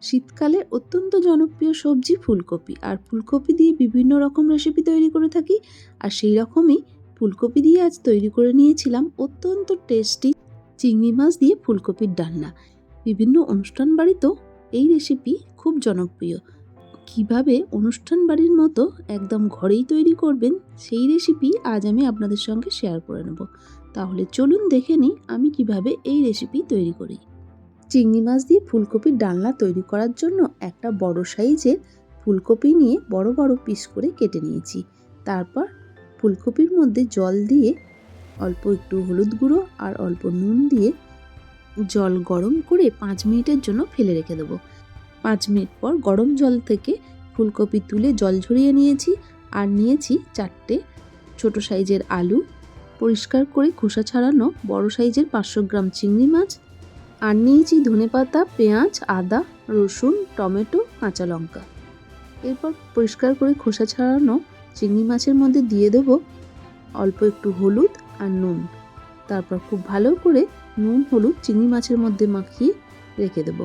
শীতকালে অত্যন্ত জনপ্রিয় সবজি ফুলকপি। আর ফুলকপি দিয়ে বিভিন্ন রকম রেসিপি তৈরি করে থাকি। আর সেই রকমই ফুলকপি দিয়ে আজ তৈরি করে নিয়েছিলাম অত্যন্ত টেস্টি চিংড়ি মাছ দিয়ে ফুলকপির ডালনা। বিভিন্ন অনুষ্ঠান বাড়িতেও এই রেসিপি খুব জনপ্রিয়। কিভাবে অনুষ্ঠান বাড়ির মতো একদম ঘরেই তৈরি করবেন সেই রেসিপি আজ আমি আপনাদের সঙ্গে শেয়ার করে নেব। তাহলে চলুন দেখে নিই আমি কিভাবে এই রেসিপি তৈরি করি। চিংড়ি মাছ দিয়ে ফুলকপির ডালনা তৈরি করার জন্য একটা বড় সাইজের ফুলকপি নিয়ে বড় বড় পিস করে কেটে নিয়েছি। তারপর ফুলকপির মধ্যে জল দিয়ে অল্প একটু হলুদ গুঁড়ো আর অল্প নুন দিয়ে জল গরম করে 5 মিনিটের জন্য ফেলে রেখে দেবো। 5 মিনিট পর গরম জল থেকে ফুলকপি তুলে জল ঝরিয়ে নিয়েছি। আর নিয়েছি 4টে ছোট সাইজের আলু, পরিষ্কার করে খোসা ছাড়ানো বড় সাইজের 500 গ্রাম চিংড়ি মাছ, আর নিয়েছি ধনেপাতা, পেঁয়াজ, আদা, রসুন, টমেটো, কাঁচা লঙ্কা। এরপর পরিষ্কার করে খোসা ছাড়ানো চিংড়ি মাছের মধ্যে দিয়ে দেব অল্প একটু হলুদ আর নুন। তারপর খুব ভালো করে নুন হলুদ চিংড়ি মাছের মধ্যে মাখিয়ে রেখে দেব।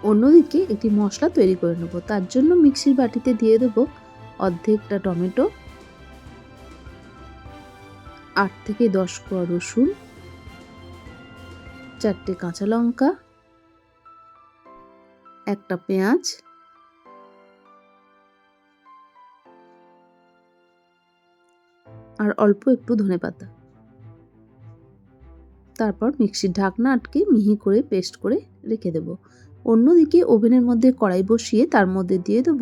অন্যদিকে একটি মশলা তৈরি করে নেব। তার জন্য মিক্সির বাটিতে দিয়ে দেব অর্ধেকটা টমেটো, 8 থেকে 10 কোয়া রসুন, 4টে কাঁচা লঙ্কা, একটা পেঁয়াজ, আর অল্প একটু ধনেপাতা। তারপর মিক্সির ঢাকনা আটকে মিহি করে পেস্ট করে রেখে দেব। অন্যদিকে ওভেনের মধ্যে কড়াই বসিয়ে তার মধ্যে দিয়ে দেব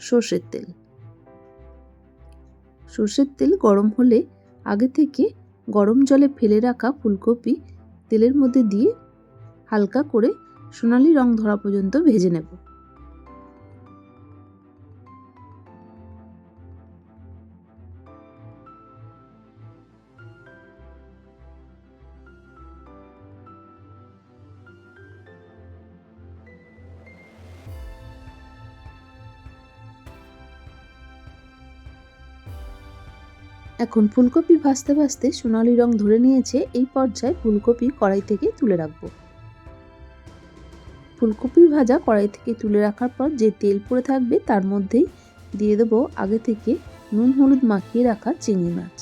সর্ষের তেল। সর্ষের তেল গরম হলে আগে থেকে গরম জলে ফেলে রাখা ফুলকপি তেলের মধ্যে দিয়ে হালকা করে সোনালি রং ধরা পর্যন্ত ভেজে নেব। এখন ফুলকপি ভাজতে ভাজতে সোনালি রং ধরে নিয়েছে। এই পর্যায়ে ফুলকপি কড়াই থেকে তুলে রাখব। ফুলকপি ভাজা কড়াই থেকে তুলে রাখার পর যে তেল পড়ে থাকবে তার মধ্যেই দিয়ে দেব আগে থেকে নুন হলুদ মাখিয়ে রাখা চিংড়ি মাছ।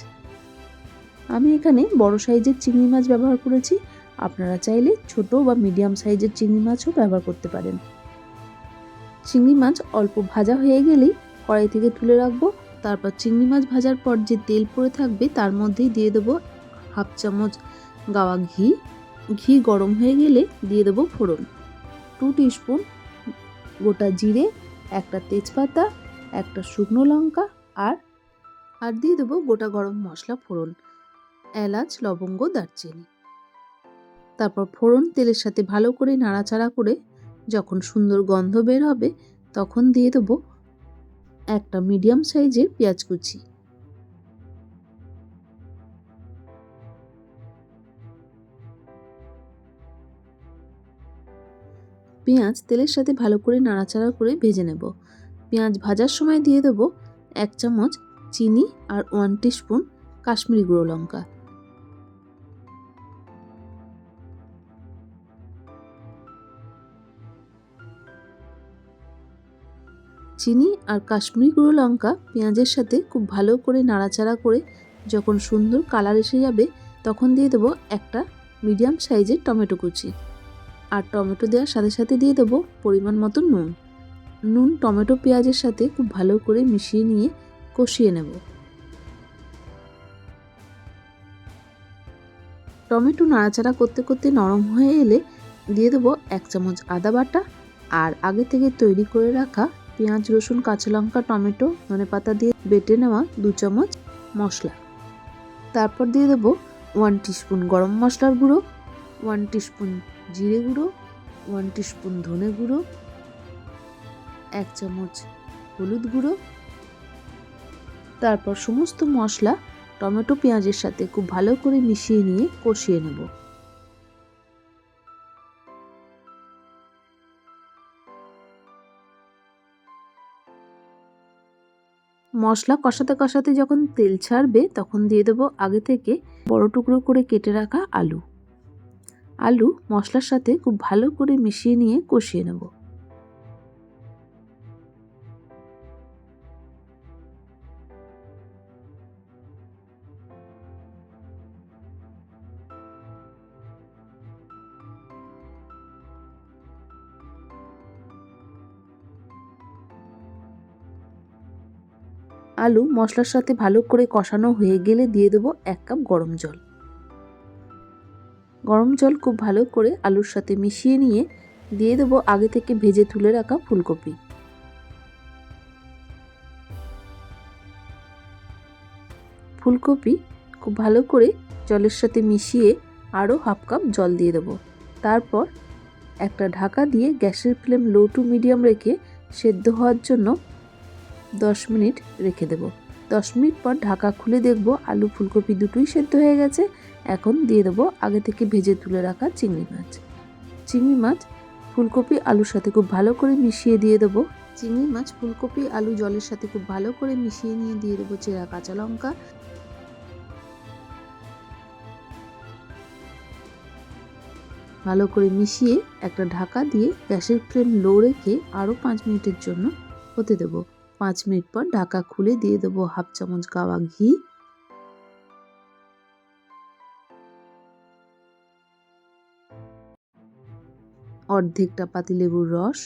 আমি এখানে বড় সাইজের চিংড়ি মাছ ব্যবহার করেছি। আপনারা চাইলে ছোট বা মিডিয়াম সাইজের চিংড়ি মাছও ব্যবহার করতে পারেন। চিংড়ি মাছ অল্প ভাজা হয়ে গেলেই কড়াই থেকে তুলে রাখবো। তারপর চিংড়ি মাছ ভাজার পর যে তেল পড়ে থাকবে তার মধ্যেই দিয়ে দেবো হাফ চামচ গাওয়া ঘি। ঘি গরম হয়ে গেলে দিয়ে দেবো ফোড়ন, 2 টিস্পুন গোটা জিরে, একটা তেজপাতা, একটা শুকনো লঙ্কা, আর দিয়ে দেবো গোটা গরম মশলা ফোড়ন, এলাচ, লবঙ্গ, দারচিনি। তারপর ফোড়ন তেলের সাথে ভালো করে নাড়াচাড়া করে যখন সুন্দর গন্ধ বের হবে তখন দিয়ে দেবো একটা মিডিয়াম সাইজের পেঁয়াজ কুচি। পেঁয়াজ তেলের সাথে ভালো করে নাড়াচাড়া করে ভেজে নেব। পেঁয়াজ ভাজার সময় দিয়ে দেব 1 চামচ চিনি আর 1 টিস্পুন কাশ্মীরি গুঁড়ো লঙ্কা। চিনি আর কাশ্মীরি গুঁড়ো লঙ্কা পেঁয়াজের সাথে খুব ভালো করে নাড়াচাড়া করে যখন সুন্দর কালার এসে যাবে তখন দিয়ে দেবো একটা মিডিয়াম সাইজের টমেটো কুচি। আর টমেটো দেওয়ার সাথে সাথে দিয়ে দেবো পরিমাণ মতো নুন। নুন টমেটো পেঁয়াজের সাথে খুব ভালো করে মিশিয়ে নিয়ে কষিয়ে নেব। টমেটো নাড়াচাড়া করতে করতে নরম হয়ে এলে দিয়ে দেবো 1 চামচ আদা বাটা আর আগে থেকে তৈরি করে রাখা পেঁয়াজ, রসুন, কাঁচা লঙ্কা, টমেটো, ধনেপাতা দিয়ে বেটে নেওয়া 2 চামচ মশলা। তারপর দিয়ে দেবো 1 টিস্পুন গরম মশলার গুঁড়ো, 1 টিস্পুন জিরে গুঁড়ো, 1 টিস্পুন ধনে গুঁড়ো, 1 চামচ হলুদ গুঁড়ো। তারপর সমস্ত মশলা টমেটো পেঁয়াজের সাথে খুব ভালো করে মিশিয়ে নিয়ে কষিয়ে নেব। মশলা কষাতে কষাতে যখন তেল ছাড়বে তখন দিয়ে দেবো আগে থেকে বড় টুকরো করে কেটে রাখা আলু। আলু মশলার সাথে খুব ভালো করে মিশিয়ে নিয়ে কষিয়ে নেব। আলু মশলার সাথে ভালো করে কষানো হয়ে গেলে দিয়ে দেবো 1 কাপ গরম জল। গরম জল খুব ভালো করে আলুর সাথে মিশিয়ে নিয়ে দিয়ে দেবো আগে থেকে ভেজে তুলে রাখা ফুলকপি। ফুলকপি খুব ভালো করে জলের সাথে মিশিয়ে আরও 1/2 কাপ জল দিয়ে দেবো। তারপর একটা ঢাকা দিয়ে গ্যাসের ফ্লেম লো টু মিডিয়াম রেখে সেদ্ধ হওয়ার জন্য 10 মিনিট রেখে দেব। 10 মিনিট পর ঢাকা খুলে দেখব আলু ফুলকপি দুটোই সেদ্ধ হয়ে গেছে। এখন দিয়ে দেবো আগে থেকে ভেজে তুলে রাখা চিংড়ি মাছ। চিংড়ি মাছ ফুলকপি আলুর সাথে খুব ভালো করে মিশিয়ে দিয়ে দেবো। চিংড়ি মাছ ফুলকপি আলু জলের সাথে খুব ভালো করে মিশিয়ে নিয়ে দিয়ে দেবো চেরা কাঁচা লঙ্কা। ভালো করে মিশিয়ে একটা ঢাকা দিয়ে গ্যাসের ফ্লেম লো রেখে আরও 5 মিনিটের জন্য হতে দেব। 5 মিনিট পর ঢাকা খুলে দিয়ে দেবো 1/2 চামচ গাওয়া ঘি, অর্ধেকটা পাতিলেবুর রস।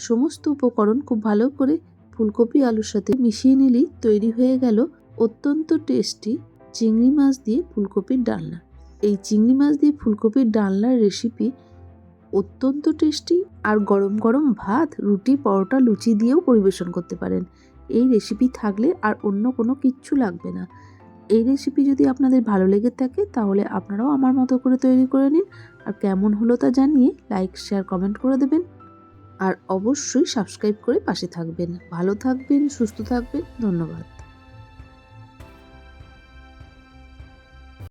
সমস্ত উপকরণ খুব ভালো করে ফুলকপি আলুর সাথে মিশিয়ে নিলেই তৈরি হয়ে গেল অত্যন্ত টেস্টি চিংড়ি মাছ দিয়ে ফুলকপির ডালনা। এই চিংড়ি মাছ দিয়ে ফুলকপির ডালনার রেসিপি অত্যন্ত টেস্টি, আর গরম গরম ভাত, রুটি, পরোটা, লুচি দিয়েও পরিবেশন করতে পারেন। এই রেসিপি থাকলে আর অন্য কোনো কিচ্ছু লাগবে না। এই রেসিপি যদি আপনাদের ভালো লেগে থাকে তাহলে আপনারাও আমার মতো করে তৈরি করে নিন, আর কেমন হলো তা জানিয়ে লাইক, শেয়ার, কমেন্ট করে দেবেন। আর অবশ্যই সাবস্ক্রাইব করে পাশে থাকবেন। ভালো থাকবেন, সুস্থ থাকবেন। ধন্যবাদ।